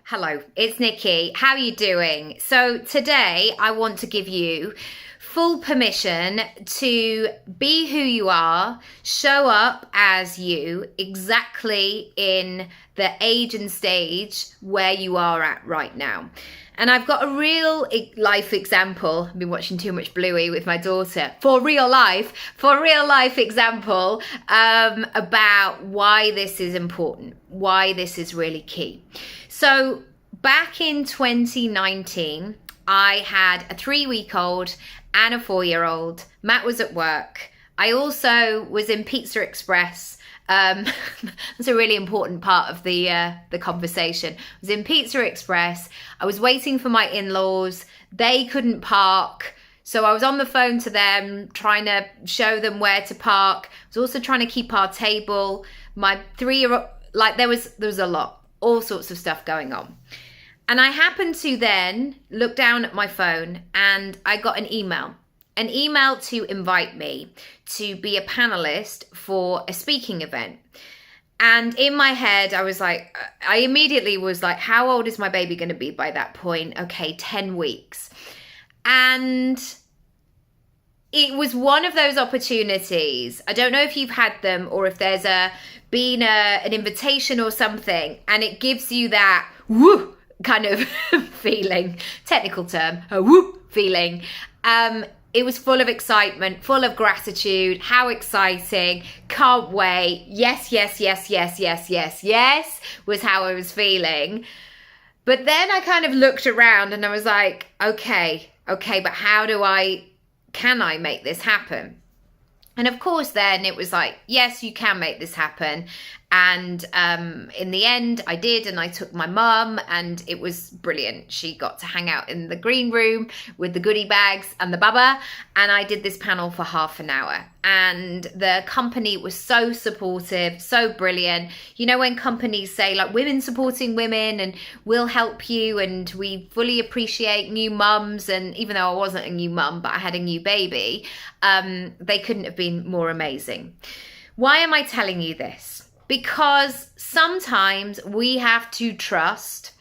Hello, it's Nikki. How are you doing? So today I want to give you full permission to be who you are, show up as you exactly in the age and stage where you are at right now. And I've got a real life example. I've been watching too much Bluey with my daughter. For real life example about why this is important, why this is really key. So back in 2019, I had a 3-week-old and a 4-year-old. Matt was at work. I also was in Pizza Express. That's a really important part of the conversation. I was in Pizza Express. I was waiting for my in-laws. They couldn't park. So I was on the phone to them, trying to show them where to park. I was also trying to keep our table. My 3-year-old, there was a lot, all sorts of stuff going on. And I happened to then look down at my phone and I got an email to invite me to be a panelist for a speaking event. And in my head, I immediately was like, how old is my baby going to be by that point? Okay, 10 weeks. And it was one of those opportunities. I don't know if you've had them or if there's been an invitation or something, and it gives you that woo kind of feeling, technical term, a woo feeling. It was full of excitement, full of gratitude. How exciting. Can't wait. Yes was how I was feeling. But then I kind of looked around and I was like, okay, but can I make this happen? And of course, then it was like, yes, you can make this happen. And in the end, I did. And I took my mum and it was brilliant. She got to hang out in the green room with the goodie bags and the baba. And I did this panel for half an hour. And the company was so supportive, so brilliant. You know, when companies say like women supporting women and we'll help you and we fully appreciate new mums. And even though I wasn't a new mum, but I had a new baby, they couldn't have been more amazing. Why am I telling you this? Because sometimes we have to trust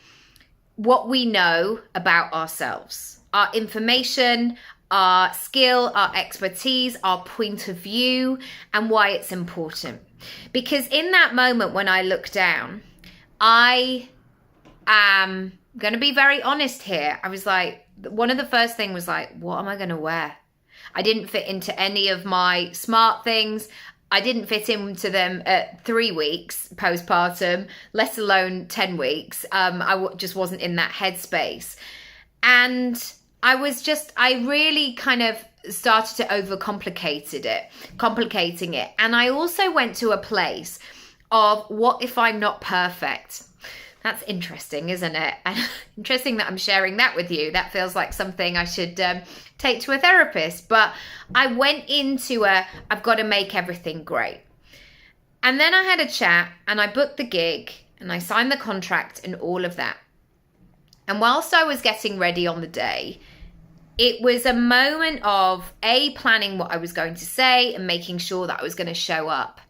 what we know about ourselves, our information, our skill, our expertise, our point of view, and why it's important. Because in that moment when I look down, I am going to be very honest here. I was like, one of the first things was like, what am I going to wear? I didn't fit into any of my smart things. I didn't fit into them at 3 weeks postpartum, let alone 10 weeks. I just wasn't in that headspace. And I really kind of started to complicating it. And I also went to a place of what if I'm not perfect? That's interesting, isn't it? And interesting that I'm sharing that with you. That feels like something I should take to a therapist. But I went into I've got to make everything great. And then I had a chat and I booked the gig and I signed the contract and all of that. And whilst I was getting ready on the day, it was a moment of planning what I was going to say and making sure that I was going to show up.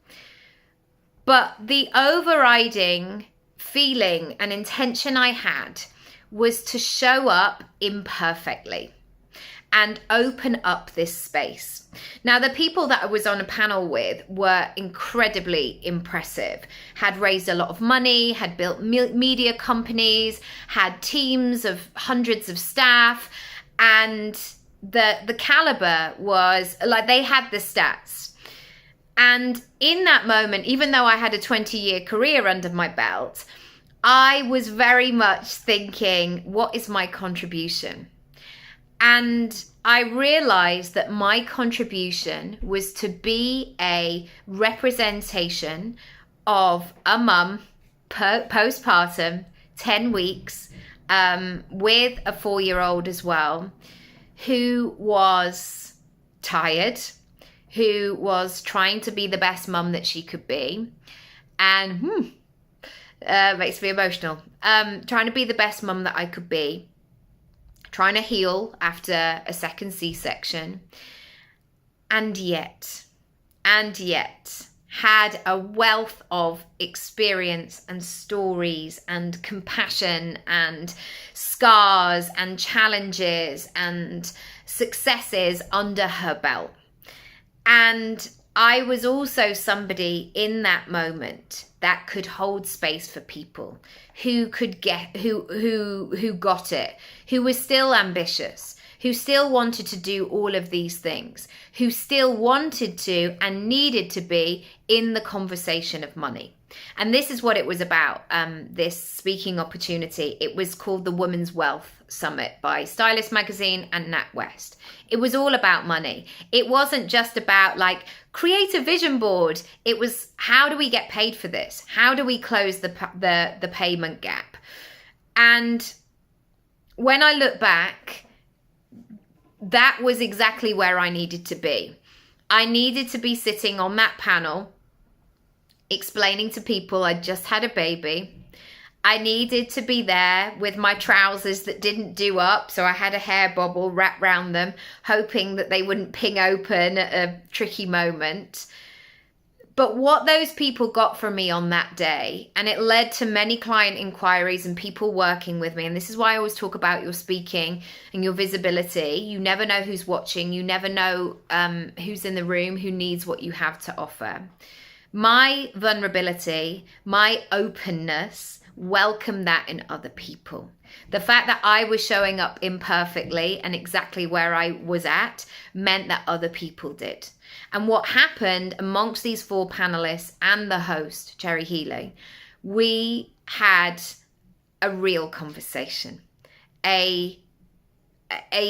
But the overriding feeling and intention I had was to show up imperfectly and open up this space. Now, the people that I was on a panel with were incredibly impressive, had raised a lot of money, had built media companies, had teams of hundreds of staff, and the caliber was like they had the stats. And in that moment, even though I had a 20-year career under my belt, I was very much thinking, what is my contribution? And I realized that my contribution was to be a representation of a mum postpartum, 10 weeks, with a 4-year-old as well, who was tired, who was trying to be the best mum that she could be. And makes me emotional. Trying to be the best mum that I could be. Trying to heal after a second C-section. And yet, had a wealth of experience and stories and compassion and scars and challenges and successes under her belt. And I was also somebody in that moment that could hold space for people who could get, who got it, who was still ambitious, who still wanted to do all of these things, who still wanted to and needed to be in the conversation of money. And this is what it was about, this speaking opportunity. It was called the Women's Wealth Summit by Stylist Magazine and NatWest. It was all about money. It wasn't just about like, create a vision board. It was, how do we get paid for this? How do we close the payment gap? And when I look back, that was exactly where I needed to be. I needed to be sitting on that panel explaining to people I'd just had a baby. I needed to be there with my trousers that didn't do up, so I had a hair bobble wrapped around them, hoping that they wouldn't ping open at a tricky moment. But what those people got from me on that day, and it led to many client inquiries and people working with me, and this is why I always talk about your speaking and your visibility. You never know who's watching. You never know who's in the room, who needs what you have to offer. My vulnerability, my openness, welcome that in other people. The fact that I was showing up imperfectly and exactly where I was at meant that other people did. And what happened amongst these 4 panelists and the host, Jerry Healy, we had a real conversation, a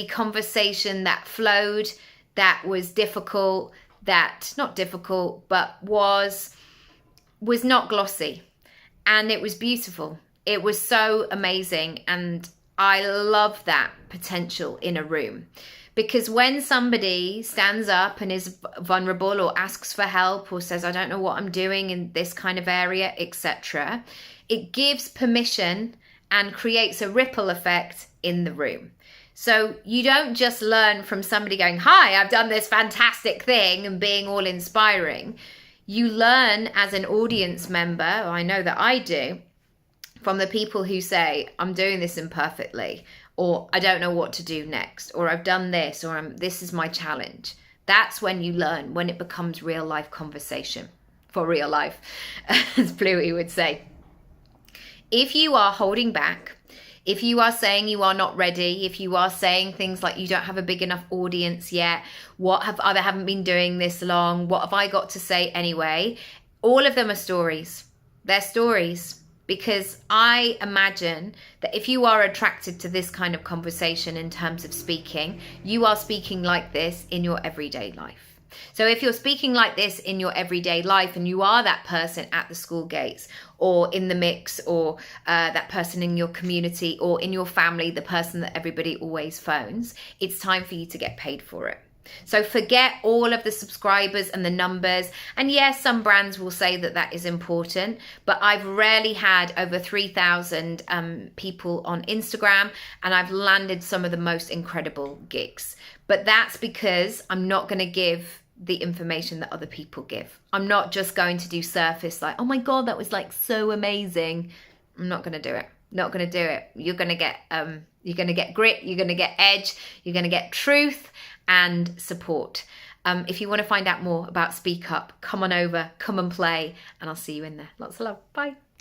conversation that flowed, that was difficult, that not difficult, but was not glossy. And it was beautiful. It was so amazing. And I love that potential in a room. Because when somebody stands up and is vulnerable or asks for help or says, I don't know what I'm doing in this kind of area, etc., it gives permission and creates a ripple effect in the room. So you don't just learn from somebody going, hi, I've done this fantastic thing and being all inspiring. You learn as an audience member, I know that I do, from the people who say, I'm doing this imperfectly, or I don't know what to do next, or I've done this, or this is my challenge. That's when you learn, when it becomes real life conversation for real life, as Bluey would say. If you are holding back, if you are saying you are not ready, if you are saying things like you don't have a big enough audience yet, I haven't been doing this long, what have I got to say anyway? All of them are stories. They're stories. Because I imagine that if you are attracted to this kind of conversation in terms of speaking, you are speaking like this in your everyday life. So if you're speaking like this in your everyday life and you are that person at the school gates or in the mix or that person in your community or in your family, the person that everybody always phones, it's time for you to get paid for it. So forget all of the subscribers and the numbers. And yes, some brands will say that that is important, but I've rarely had over 3,000 people on Instagram, and I've landed some of the most incredible gigs. But that's because I'm not going to give the information that other people give. I'm not just going to do surface like, oh my God, that was like so amazing. I'm not going to do it. Not going to do it. You're going to get grit. You're going to get edge. You're going to get truth and support. If you want to find out more about Speak Up, come on over, come and play, and I'll see you in there. Lots of love. Bye.